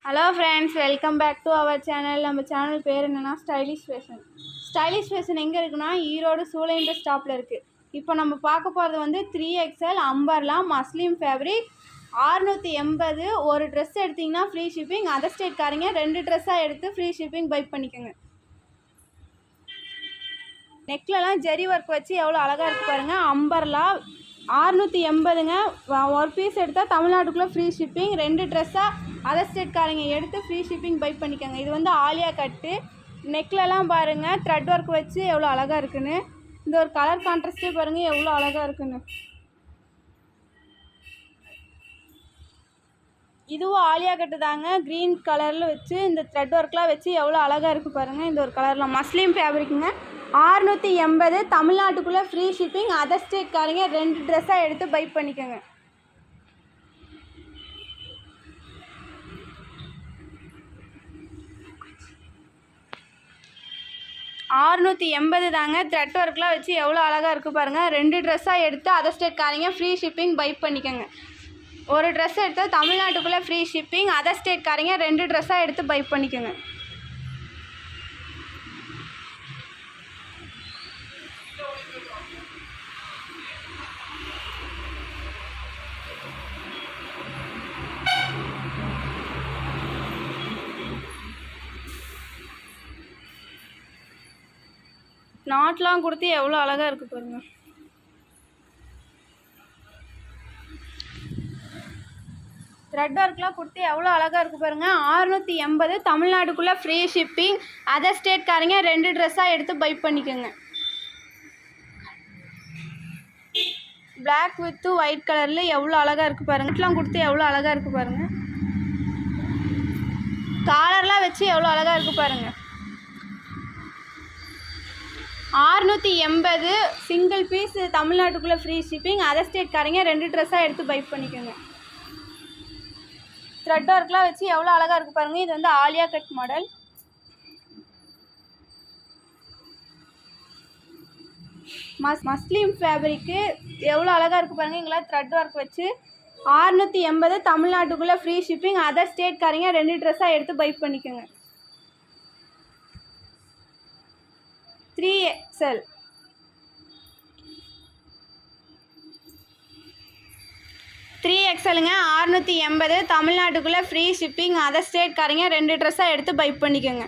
Hello friends, welcome back to our channel. நம்ம channel பேர் என்னென்னா ஸ்டைலிஷ் ஃபேஷன். ஸ்டைலிஷ் ஃபேஷன் எங்கே இருக்குன்னா ஈரோடு சூளைன்ற ஸ்டாப்பில் இருக்குது. இப்போ நம்ம பார்க்க போகிறது வந்து 3XL அம்பர்லா மஸ்லிம் ஃபேப்ரிக் 680. ஒரு ட்ரெஸ் எடுத்திங்கன்னா ஃப்ரீ ஷிப்பிங். அதர் ஸ்டேட்காரங்க 2 ட்ரெஸ்ஸாக எடுத்து ஃப்ரீ ஷிப்பிங் பை பண்ணிக்கோங்க. நெக்லலாம் ஜெரி ஒர்க் வச்சு எவ்வளோ அழகாக இருக்குது பாருங்கள். அம்பர்லா 680ங்க. ஒரு பீஸ் எடுத்தால் தமிழ்நாட்டுக்குள்ளே ஃப்ரீ ஷிப்பிங். 2 ட்ரெஸ்ஸாக அதர் ஸ்டேட்காரங்க எடுத்து ஃப்ரீ ஷிப்பிங் பை பண்ணிக்கோங்க. இது வந்து ஆலியா கட்டு. நெக்லலாம் பாருங்கள் த்ரெட் ஒர்க் வச்சு எவ்வளோ அழகாக இருக்குன்னு. இந்த ஒரு கலர் கான்ட்ராஸ்டே பாருங்கள் எவ்வளோ அழகாக இருக்குன்னு. இதுவும் ஆலியா கட்டு தாங்க. க்ரீன் கலரில் வச்சு இந்த த்ரெட் ஒர்க்லாம் வச்சு எவ்வளோ அழகாக இருக்குது பாருங்கள். இந்த ஒரு கலரில் மஸ்லிம் ஃபேப்ரிக்குங்க. 680 தமிழ்நாட்டுக்குள்ளே ஃப்ரீ ஷிப்பிங். அதர் ஸ்டேட்காரங்க 2 ட்ரெஸ்ஸாக எடுத்து பை பண்ணிக்கோங்க. $680 தாங்க. த்ரெட் ஒர்க்லாம் வச்சு எவ்வளோ அழகாக இருக்குது பாருங்கள். 2 ட்ரெஸ்ஸாக எடுத்து அதர் ஸ்டேட்காரங்க ஃப்ரீ ஷிப்பிங் பை பண்ணிக்கோங்க. ஒரு ட்ரெஸ் எடுத்தால் தமிழ்நாட்டுக்குள்ளே ஃப்ரீ ஷிப்பிங். அதர் ஸ்டேட்காரங்க 2 ட்ரெஸ்ஸாக எடுத்து பை பண்ணிக்கோங்க. நாட்லாம் கொடுத்து எவ்வளோ அழகாக இருக்குது பாருங்கள். த்ரெட் ஒர்க்லாம் கொடுத்து எவ்வளோ அழகாக இருக்குது பாருங்கள். 680 தமிழ்நாட்டுக்குள்ளே ஃப்ரீ ஷிப்பிங். அதர் ஸ்டேட்காரங்க 2 ட்ரெஸ்ஸாக எடுத்து பை பண்ணிக்கோங்க. பிளாக் வித்து ஒயிட் கலரில் எவ்வளோ அழகாக இருக்குது பாருங்கள். நாட்லாம் கொடுத்து எவ்வளோ அழகாக இருக்குது பாருங்கள். காலர்லாம் வச்சு எவ்வளோ அழகாக இருக்குது பாருங்கள். 680 சிங்கிள் பீஸ் தமிழ்நாட்டுக்குள்ளே ஃப்ரீ ஷிப்பிங். அதர் ஸ்டேட்காரங்க 2 ட்ரெஸ்ஸாக எடுத்து பை பண்ணிக்கோங்க. த்ரெட் ஒர்க்லாம் வச்சு எவ்வளோ அழகாக இருக்குது பாருங்கள். இது வந்து ஆலியா கட் மாடல். மஸ்லிம் ஃபேப்ரிக்கு எவ்வளோ அழகாக இருக்குது பாருங்கள். இங்கெல்லாம் த்ரெட் ஒர்க் வச்சு 680 தமிழ்நாட்டுக்குள்ளே ஃப்ரீ ஷிப்பிங். அதர் ஸ்டேட்காரங்க 2 ட்ரெஸ்ஸாக எடுத்து பை பண்ணிக்கோங்க. 3XL 3XLங்க. 680 தமிழ்நாட்டுக்குள்ளே ஃப்ரீ ஷிப்பிங். அதர் ஸ்டேட்காரங்க 2 ட்ரெஸ்ஸாக எடுத்து பை பண்ணிக்கோங்க.